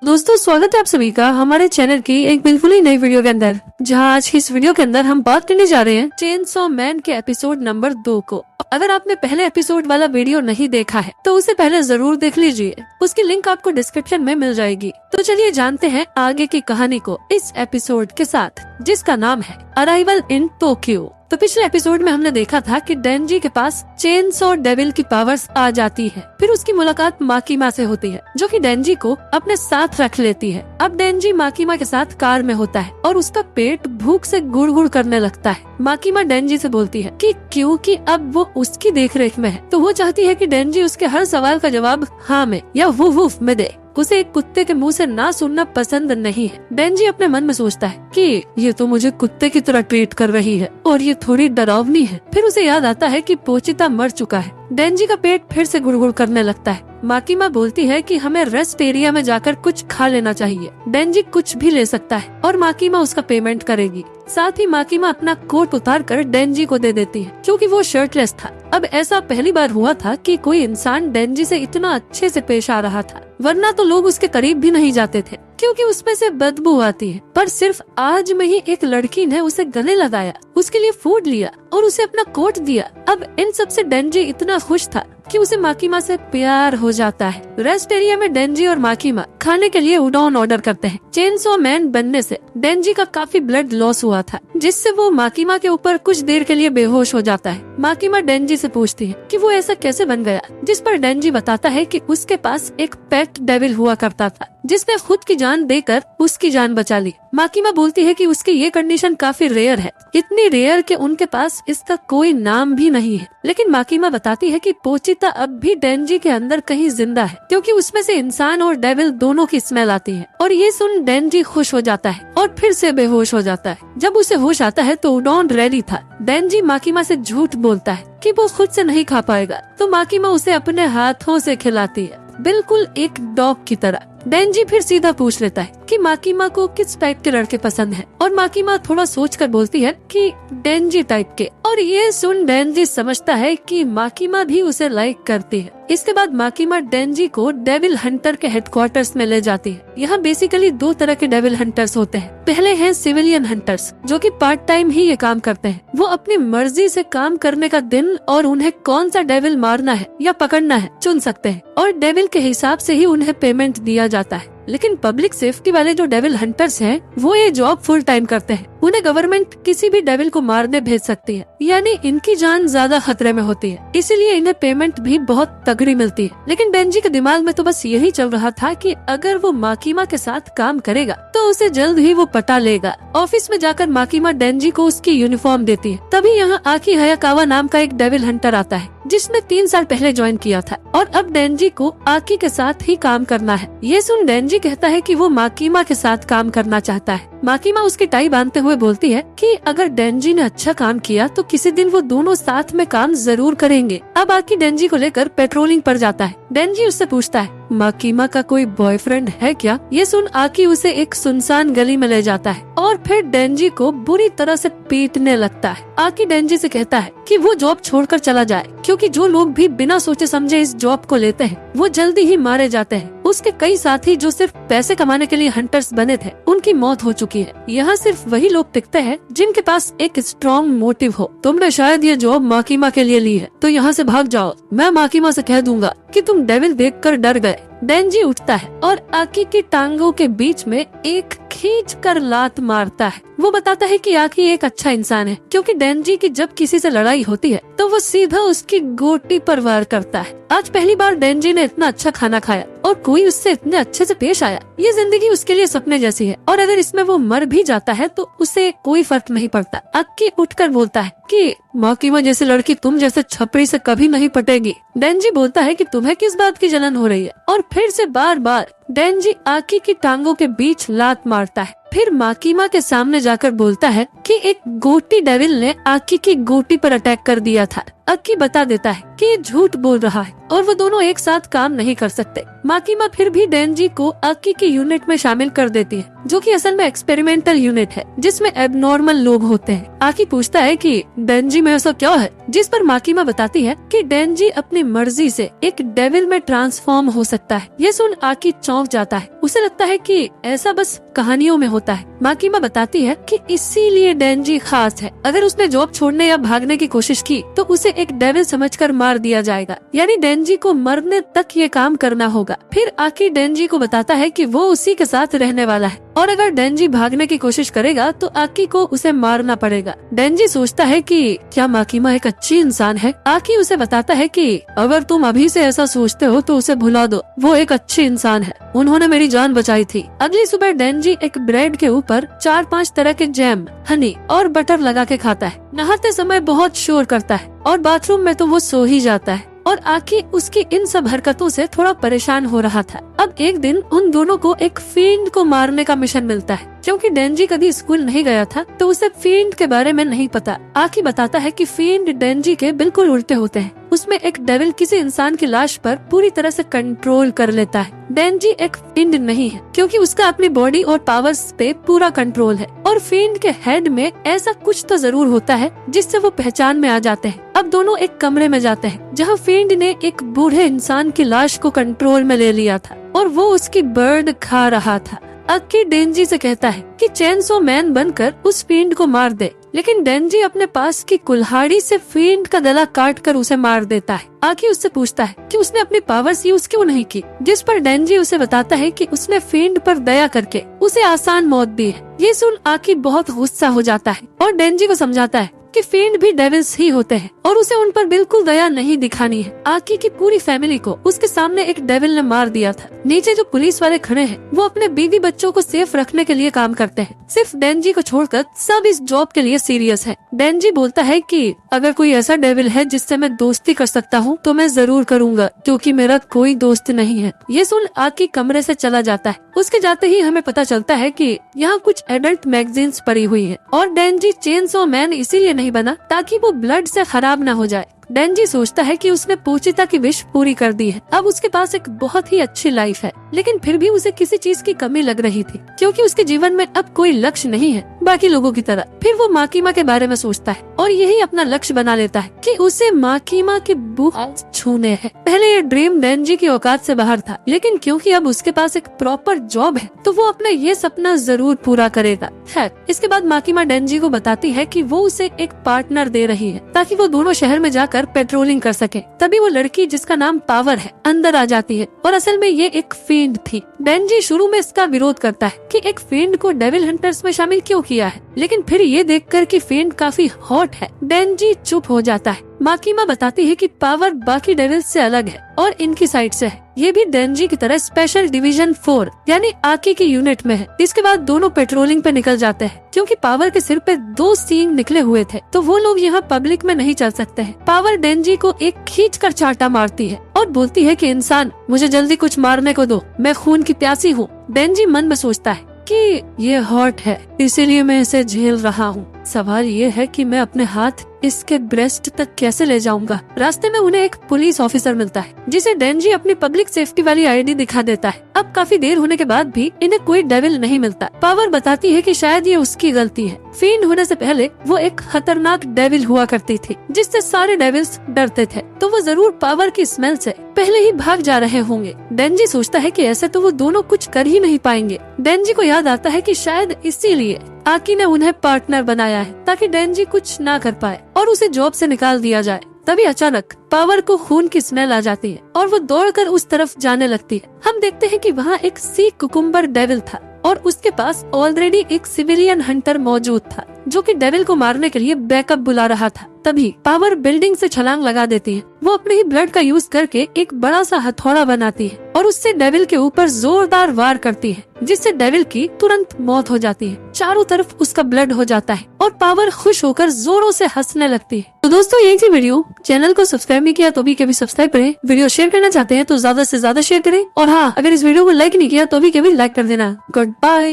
दोस्तों स्वागत है आप सभी का हमारे चैनल की एक बिल्कुल ही नई वीडियो के अंदर, जहां आज की इस वीडियो के अंदर हम बात करने जा रहे हैं चेनसॉ मैन के एपिसोड नंबर 2 को। अगर आपने पहले एपिसोड वाला वीडियो नहीं देखा है तो उसे पहले जरूर देख लीजिए, उसकी लिंक आपको डिस्क्रिप्शन में मिल जाएगी। तो चलिए जानते हैं आगे की कहानी को इस एपिसोड के साथ, जिसका नाम है अराइवल इन टोक्यो। तो पिछले एपिसोड में हमने देखा था कि डेंजी के पास चेनसॉ डेविल की पावर्स आ जाती है। फिर उसकी मुलाकात माकीमा से होती है, जो कि डेंजी को अपने साथ रख लेती है। अब डेंजी माकीमा के साथ कार में होता है और उसका पेट भूख से गुड़गुड़ करने लगता है। माकीमा डेंजी से बोलती है कि क्योंकि अब वो उसकी देखरेख में है, तो वो चाहती है कि डेंजी उसके हर सवाल का जवाब हाँ में या वुफ वुफ में दे। उसे एक कुत्ते के मुंह से ना सुनना पसंद नहीं है। डेंजी अपने मन में सोचता है कि ये तो मुझे कुत्ते की तरह ट्रीट कर रही है और ये थोड़ी डरावनी है। फिर उसे याद आता है कि पोचिता मर चुका है। डेंजी का पेट फिर से गुड़गुड़ करने लगता है। माकीमा बोलती है कि हमें रेस्ट एरिया में जाकर कुछ खा लेना चाहिए। डेंजी कुछ भी ले सकता है और माकीमा उसका पेमेंट करेगी। साथ ही माकीमा अपना कोट उतार कर डेंजी को दे देती है, क्योंकि वो शर्टलेस था। अब ऐसा पहली बार हुआ था कि कोई इंसान डेंजी से इतना अच्छे से पेश आ रहा था, वरना तो लोग उसके करीब भी नहीं जाते थे क्योंकि उसमें से बदबू आती है। पर सिर्फ आज में ही एक लड़की ने उसे गले लगाया, उसके लिए फूड लिया और उसे अपना कोट दिया। अब इन सब से डेंजी इतना खुश था कि उसे माकीमा से प्यार हो जाता है। रेस्ट एरिया में डेंजी और माकीमा खाने के लिए उडोन ऑर्डर करते हैं। चेनसॉ मैन बनने से डेंजी का काफी ब्लड लॉस हुआ था, जिससे वो माकीमा के ऊपर कुछ देर के लिए बेहोश हो जाता है। माकीमा डेंजी से पूछती है कि वो ऐसा कैसे बन गया, जिस पर डेंजी बताता है कि उसके पास एक पेट डेविल हुआ करता था, जिसने खुद की जान देकर उसकी जान बचा ली। माकीमा बोलती है कि उसकी ये कंडीशन काफी रेयर है, इतनी रेयर कि उनके पास इसका कोई नाम भी नहीं है। लेकिन माकीमा बताती है कि पोचिता अब भी डेंजी के अंदर कहीं जिंदा है, क्योंकि उसमें से इंसान और डेविल दोनों की स्मेल आती है। और ये सुन डेंजी खुश हो जाता है और फिर से बेहोश हो जाता है। जब उसे होश आता है तो उडोन रेडी था। डेंजी माकीमा से झूठ बोलता है कि वो खुद से नहीं खा पाएगा, तो माकीमा उसे अपने हाथों से खिलाती है, बिल्कुल एक डॉग की तरह। डेंजी फिर सीधा पूछ लेता है कि माकीमा को किस टाइप के लड़के पसंद है, और माकीमा थोड़ा सोचकर बोलती है कि डेंजी टाइप के। और ये सुन डेंजी समझता है कि माकीमा भी उसे लाइक करती है। इसके बाद माकीमा डेंजी को डेविल हंटर के हेडक्वार्टर्स में ले जाती है। यहाँ बेसिकली 2 तरह के डेविल हंटर्स होते हैं। पहले हैं सिविलियन हंटर्स, जो कि पार्ट टाइम ही ये काम करते हैं। वो अपनी मर्जी से काम करने का दिन और उन्हें कौन सा डेविल मारना है या पकड़ना है चुन सकते हैं, और डेविल के हिसाब से ही उन्हें पेमेंट दिया जाता है। लेकिन पब्लिक सेफ्टी वाले जो डेविल हंटर्स हैं, वो ये जॉब फुल टाइम करते हैं। उन्हें गवर्नमेंट किसी भी डेविल को मारने भेज सकती है, यानी इनकी जान ज्यादा खतरे में होती है, इसीलिए इन्हें पेमेंट भी बहुत तगड़ी मिलती है। लेकिन डेंजी के दिमाग में तो बस यही चल रहा था कि अगर वो माकीमा के साथ काम करेगा तो उसे जल्द ही वो पटा लेगा। ऑफिस में जाकर माकीमा डेंजी को उसकी यूनिफॉर्म देती है। तभी यहाँ आकी हयाकावा नाम का एक डेविल हंटर आता है, जिसने 3 साल पहले ज्वाइन किया था, और अब डेंजी को आकी के साथ ही काम करना है। ये सुन डेंजी कहता है कि वो माकीमा के साथ काम करना चाहता है। माकीमा उसकी टाई बांधते हुए बोलती है कि अगर डेंजी ने अच्छा काम किया तो किसी दिन वो दोनों साथ में काम जरूर करेंगे। अब आकी डेंजी को लेकर पेट्रोलिंग पर जाता है। डेंजी उससे पूछता है माकीमा का कोई बॉयफ्रेंड है क्या। ये सुन आकी उसे एक सुनसान गली में ले जाता है और फिर डेंजी को बुरी तरह से पीटने लगता है। आकी डेंजी से कहता है कि वो जॉब छोड़कर चला जाए, क्योंकि जो लोग भी बिना सोचे समझे इस जॉब को लेते हैं वो जल्दी ही मारे जाते हैं। उसके कई साथी जो सिर्फ पैसे कमाने के लिए हंटर्स बने थे, उनकी मौत हो चुकी है। यहाँ सिर्फ वही लोग टिकते हैं जिनके पास एक स्ट्रॉन्ग मोटिव हो। तुमने शायद ये जॉब माकीमा के लिए ली है, तो यहाँ से भाग जाओ। मैं माकीमा से कह दूंगा कि तुम डेविल देखकर डर गए। डेंजी उठता है और आकी की टांगों के बीच में एक खींच कर लात मारता है। वो बताता है कि आकी एक अच्छा इंसान है, क्योंकि डेंजी की जब किसी से लड़ाई होती है तो वो सीधा उसकी गोटी पर वार करता है। आज पहली बार डेंजी ने इतना अच्छा खाना खाया और कोई उससे इतने अच्छे से पेश आया। ये जिंदगी उसके लिए सपने जैसी है, और अगर इसमें वो मर भी जाता है तो उसे कोई फर्क नहीं पड़ता। आकी उठकर बोलता है कि माकीमा जैसी लड़की तुम जैसे छपरी से कभी नहीं पटेगी। डेंजी बोलता है कि तुम्हें किस बात की जलन हो रही है, और फिर से बार बार डेंजी आकी की टांगों के बीच लात मारता है। फिर माकीमा के सामने जाकर बोलता है कि एक गोटी डेविल ने आकी की गोटी पर अटैक कर दिया था। आकी बता देता है कि ये झूठ बोल रहा है और वो दोनों एक साथ काम नहीं कर सकते। माकीमा फिर भी डेंजी को आकी की यूनिट में शामिल कर देती है, जो कि असल में एक्सपेरिमेंटल यूनिट है, जिसमें एबनॉर्मल लोग होते हैं। आकी पूछता है कि डेंजी में ऐसा क्या है, जिस पर माकीमा बताती है कि डेंजी अपनी मर्जी से एक डेविल में ट्रांसफॉर्म हो सकता है। ये सुन आकी चौंक जाता है उसे लगता है कि ऐसा बस कहानियों में होता है। माकीमा बताती है कि इसीलिए डेंजी खास है। अगर उसने जॉब छोड़ने या भागने की कोशिश की तो उसे एक डेविल समझकर मार दिया जाएगा, यानी डेंजी को मरने तक ये काम करना होगा। फिर आकी डेंजी को बताता है कि वो उसी के साथ रहने वाला है और अगर डेंजी भागने की कोशिश करेगा तो आकी को उसे मारना पड़ेगा। डेंजी सोचता है कि क्या माकीमा एक अच्छी इंसान है। आकी उसे बताता है कि अगर तुम अभी से ऐसा सोचते हो तो उसे भुला दो, वो एक अच्छी इंसान है, उन्होंने मेरी जान बचाई थी। अगली सुबह डेंजी एक ब्रेड के ऊपर 4-5 तरह के जैम, हनी और बटर लगा के खाता है। नहाते समय बहुत शोर करता है और बाथरूम में तो वो सो ही जाता है और आकी उसकी इन सब हरकतों से थोड़ा परेशान हो रहा था। अब एक दिन उन दोनों को एक फील्ड को मारने का मिशन मिलता है। क्योंकि डेंजी कभी स्कूल नहीं गया था तो उसे फील्ड के बारे में नहीं पता। आकी बताता है कि फील्ड डेंजी के बिल्कुल उल्टे होते हैं। उसमें एक डेविल किसी इंसान की लाश पर पूरी तरह से कंट्रोल कर लेता है। डेंजी एक फील्ड नहीं है क्योंकि उसका अपनी बॉडी और पावर्स पे पूरा कंट्रोल है और फील्ड के हेड में ऐसा कुछ तो जरूर होता है जिससे वो पहचान में आ जाते हैं। अब दोनों एक कमरे में जाते हैं जहाँ फील्ड ने एक बूढ़े इंसान की लाश को कंट्रोल में ले लिया था और वो उसकी बर्ड खा रहा था। आकी डेंजी से कहता है कि चेनसो मैन बनकर उस फील्ड को मार दे, लेकिन डेंजी अपने पास की कुल्हाड़ी से फील्ड का गला काट कर उसे मार देता है। आकी उससे पूछता है कि उसने अपनी पावर्स यूज क्यों नहीं की, जिस पर डेंजी उसे बताता है कि उसने फील्ड पर दया करके उसे आसान मौत दी है। ये सुन आकी बहुत गुस्सा हो जाता है और डेंजी को समझाता है कि फील्ड भी डेविल्स ही होते हैं और उसे उन पर बिल्कुल दया नहीं दिखानी है। आकी की पूरी फैमिली को उसके सामने एक डेविल ने मार दिया था। नीचे जो पुलिस वाले खड़े हैं वो अपने बीवी बच्चों को सेफ रखने के लिए काम करते हैं। सिर्फ डेंजी को छोड़कर सब इस जॉब के लिए सीरियस है। डेंजी बोलता है कि अगर कोई ऐसा डेविल है जिससे मैं दोस्ती कर सकता हूँ तो मैं जरूर करूँगा क्योंकि मेरा कोई दोस्त नहीं है। ये सुन आकी कमरे से चला जाता है। उसके जाते ही हमें पता चलता है कि यहाँ कुछ एडल्ट मैगजीन्स पड़ी हुई है और डेंजी चेनसो मैन इसीलिए नहीं बना ताकि वो ब्लड से खराब ना हो जाए। डेंजी सोचता है कि उसने पोचिता की विश पूरी कर दी है। अब उसके पास एक बहुत ही अच्छी लाइफ है, लेकिन फिर भी उसे किसी चीज की कमी लग रही थी क्योंकि उसके जीवन में अब कोई लक्ष्य नहीं है बाकी लोगों की तरह। फिर वो माकीमा के बारे में सोचता है और यही अपना लक्ष्य बना लेता है कि उसे माकीमा की बुक छूने हैं। पहले ये ड्रीम डेंजी की औकात से बाहर था, लेकिन क्योंकि अब उसके पास एक प्रॉपर जॉब है तो वो अपना ये सपना जरूर पूरा करेगा। खैर, इसके बाद माकीमा डेंजी को बताती है कि वो उसे एक पार्टनर दे रही है ताकि वो दोनों शहर में जाकर पेट्रोलिंग कर सके। तभी वो लड़की जिसका नाम पावर है अंदर आ जाती है और असल में ये एक फील्ड थी। डेंजी शुरू में इसका विरोध करता है कि एक फील्ड को डेविल हंटर्स में शामिल क्यों किया है, लेकिन फिर ये देखकर कि फील्ड काफी हॉट है डेंजी चुप हो जाता है। माकीमा बताती है कि पावर बाकी डेविल्स से अलग है और इनकी साइड से है। ये भी डेंजी की तरह स्पेशल डिवीजन 4 यानी आकी की यूनिट में है। इसके बाद दोनों पेट्रोलिंग पे निकल जाते हैं। क्योंकि पावर के सिर पे 2 सींग निकले हुए थे तो वो लोग यहाँ पब्लिक में नहीं चल सकते हैं। पावर डेंजी को एक खींचकर चाटा मारती है और बोलती है कि इंसान, मुझे जल्दी कुछ मारने को दो, मैं खून की प्यासी हूँ। डेंजी मन में सोचता है कि ये हॉट है इसीलिए मैं इसे झेल रहा हूँ। सवाल ये है कि मैं अपने हाथ इसके ब्रेस्ट तक कैसे ले जाऊंगा। रास्ते में उन्हें एक पुलिस ऑफिसर मिलता है जिसे डेंजी अपनी पब्लिक सेफ्टी वाली आईडी दिखा देता है। अब काफी देर होने के बाद भी इन्हें कोई डेविल नहीं मिलता। पावर बताती है कि शायद ये उसकी गलती है। फील्ड होने से पहले वो एक खतरनाक डेविल हुआ करती थी जिससे सारे डेविल्स डरते थे, तो वो जरूर पावर की स्मेल से पहले ही भाग जा रहे होंगे। डेंजी सोचता है कि ऐसे तो वो दोनों कुछ कर ही नहीं पाएंगे। डेंजी को याद आता है कि शायद इसीलिए आकी ने उन्हें पार्टनर बनाया है ताकि डेंजी कुछ ना कर पाए और उसे जॉब से निकाल दिया जाए। तभी अचानक पावर को खून की स्मेल आ जाती है और वो दौड़कर उस तरफ जाने लगती है। हम देखते हैं कि वहाँ एक सी कुकुम्बर डेविल था और उसके पास ऑलरेडी एक सिविलियन हंटर मौजूद था जो कि डेविल को मारने के लिए बैकअप बुला रहा था। तभी पावर बिल्डिंग से छलांग लगा देती है। वो अपने ही ब्लड का यूज करके एक बड़ा सा हथौड़ा बनाती है और उससे डेविल के ऊपर जोरदार वार करती है जिससे डेविल की तुरंत मौत हो जाती है। चारों तरफ उसका ब्लड हो जाता है और पावर खुश होकर जोरों से हंसने लगती है। तो दोस्तों, ये थी वीडियो। चैनल को सब्सक्राइब नहीं किया तो भी कभी सब्सक्राइब करें। वीडियो शेयर करना चाहते हैं तो ज्यादा से ज्यादा शेयर करें और हाँ, अगर इस वीडियो को लाइक नहीं किया तो भी कभी लाइक कर देना। Good bye.